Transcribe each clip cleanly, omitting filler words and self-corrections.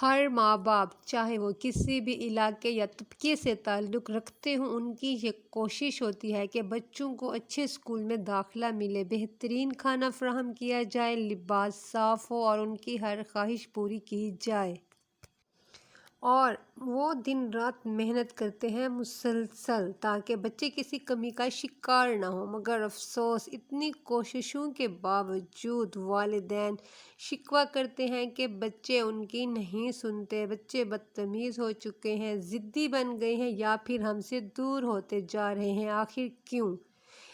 ہر ماں باپ چاہے وہ کسی بھی علاقے یا طبقے سے تعلق رکھتے ہوں، ان کی یہ کوشش ہوتی ہے کہ بچوں کو اچھے اسکول میں داخلہ ملے، بہترین کھانا فراہم کیا جائے، لباس صاف ہو اور ان کی ہر خواہش پوری کی جائے۔ اور وہ دن رات محنت کرتے ہیں مسلسل تاکہ بچے کسی کمی کا شکار نہ ہوں، مگر افسوس اتنی کوششوں کے باوجود والدین شکوہ کرتے ہیں کہ بچے ان کی نہیں سنتے، بچے بدتمیز ہو چکے ہیں، ضدی بن گئے ہیں یا پھر ہم سے دور ہوتے جا رہے ہیں۔ آخر کیوں؟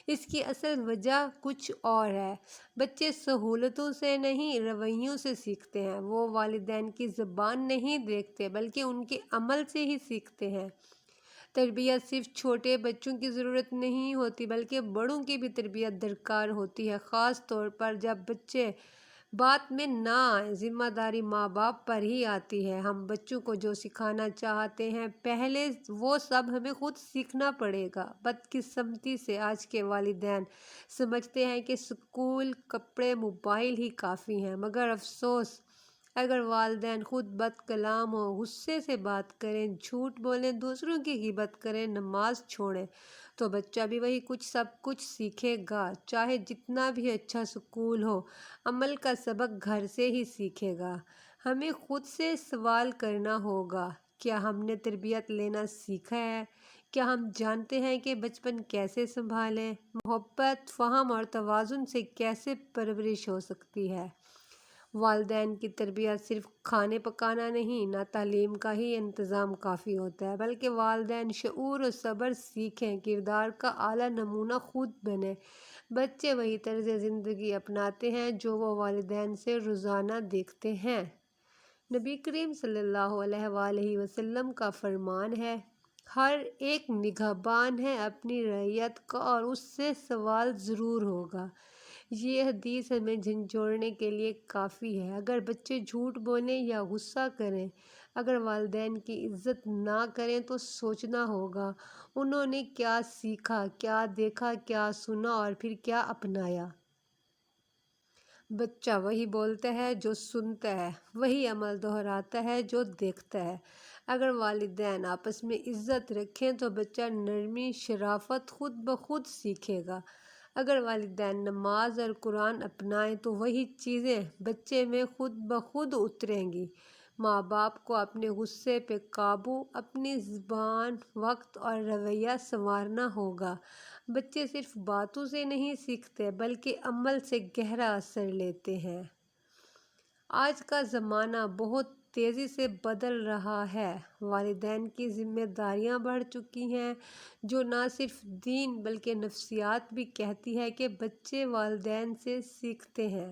اس کی اصل وجہ کچھ اور ہے۔ بچے سہولتوں سے نہیں، رویوں سے سیکھتے ہیں۔ وہ والدین کی زبان نہیں دیکھتے بلکہ ان کے عمل سے ہی سیکھتے ہیں۔ تربیت صرف چھوٹے بچوں کی ضرورت نہیں ہوتی بلکہ بڑوں کی بھی تربیت درکار ہوتی ہے، خاص طور پر جب بچے بات میں نہ آئیں۔ ذمہ داری ماں باپ پر ہی آتی ہے۔ ہم بچوں کو جو سکھانا چاہتے ہیں پہلے وہ سب ہمیں خود سیکھنا پڑے گا۔ بدقسمتی سے آج کے والدین سمجھتے ہیں کہ اسکول، کپڑے، موبائل ہی کافی ہیں، مگر افسوس اگر والدین خود بد کلام ہوں، غصے سے بات کریں، جھوٹ بولیں، دوسروں کی غیبت کریں، نماز چھوڑیں تو بچہ بھی وہی سب کچھ سیکھے گا۔ چاہے جتنا بھی اچھا اسکول ہو، عمل کا سبق گھر سے ہی سیکھے گا۔ ہمیں خود سے سوال کرنا ہوگا، کیا ہم نے تربیت لینا سیکھا ہے؟ کیا ہم جانتے ہیں کہ بچپن کیسے سنبھالیں؟ محبت، فہم اور توازن سے کیسے پرورش ہو سکتی ہے؟ والدین کی تربیت صرف کھانے پکانا نہیں، نہ تعلیم کا ہی انتظام کافی ہوتا ہے، بلکہ والدین شعور و صبر سیکھیں، کردار کا اعلیٰ نمونہ خود بنیں۔ بچے وہی طرز زندگی اپناتے ہیں جو وہ والدین سے روزانہ دیکھتے ہیں۔ نبی کریم صلی اللہ علیہ وآلہ وسلم کا فرمان ہے، ہر ایک نگہبان ہے اپنی رعیت کا اور اس سے سوال ضرور ہوگا۔ یہ حدیث ہمیں جھنجھوڑنے کے لیے کافی ہے۔ اگر بچے جھوٹ بولیں یا غصہ کریں، اگر والدین کی عزت نہ کریں تو سوچنا ہوگا انہوں نے کیا سیکھا، کیا دیکھا، کیا سنا اور پھر کیا اپنایا۔ بچہ وہی بولتا ہے جو سنتا ہے، وہی عمل دہراتا ہے جو دیکھتا ہے۔ اگر والدین آپس میں عزت رکھیں تو بچہ نرمی، شرافت خود بخود سیکھے گا۔ اگر والدین نماز اور قرآن اپنائیں تو وہی چیزیں بچے میں خود بخود اتریں گی۔ ماں باپ کو اپنے غصے پہ قابو، اپنی زبان، وقت اور رویہ سنوارنا ہوگا۔ بچے صرف باتوں سے نہیں سیکھتے بلکہ عمل سے گہرا اثر لیتے ہیں۔ آج کا زمانہ بہت تیزی سے بدل رہا ہے۔ والدین کی ذمہ داریاں بڑھ چکی ہیں، جو نہ صرف دین بلکہ نفسیات بھی کہتی ہے کہ بچے والدین سے سیکھتے ہیں۔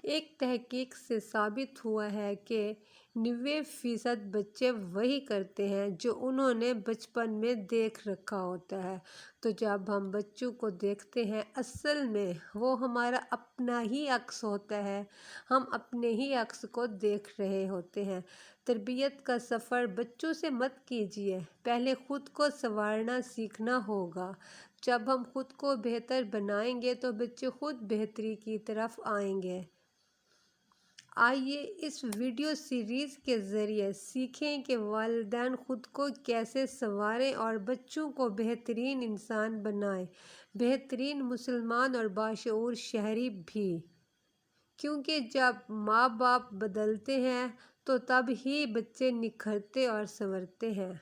ایک تحقیق سے ثابت ہوا ہے کہ 90% بچے وہی کرتے ہیں جو انہوں نے بچپن میں دیکھ رکھا ہوتا ہے۔ تو جب ہم بچوں کو دیکھتے ہیں، اصل میں وہ ہمارا اپنا ہی عکس ہوتا ہے، ہم اپنے ہی عکس کو دیکھ رہے ہوتے ہیں۔ تربیت کا سفر بچوں سے مت کیجیے، پہلے خود کو سنوارنا سیکھنا ہوگا۔ جب ہم خود کو بہتر بنائیں گے تو بچے خود بہتری کی طرف آئیں گے۔ آئیے اس ویڈیو سیریز کے ذریعے سیکھیں کہ والدین خود کو کیسے سنواریں اور بچوں کو بہترین انسان بنائیں، بہترین مسلمان اور باشعور شہری بھی۔ کیونکہ جب ماں باپ بدلتے ہیں تو تب ہی بچے نکھرتے اور سنورتے ہیں۔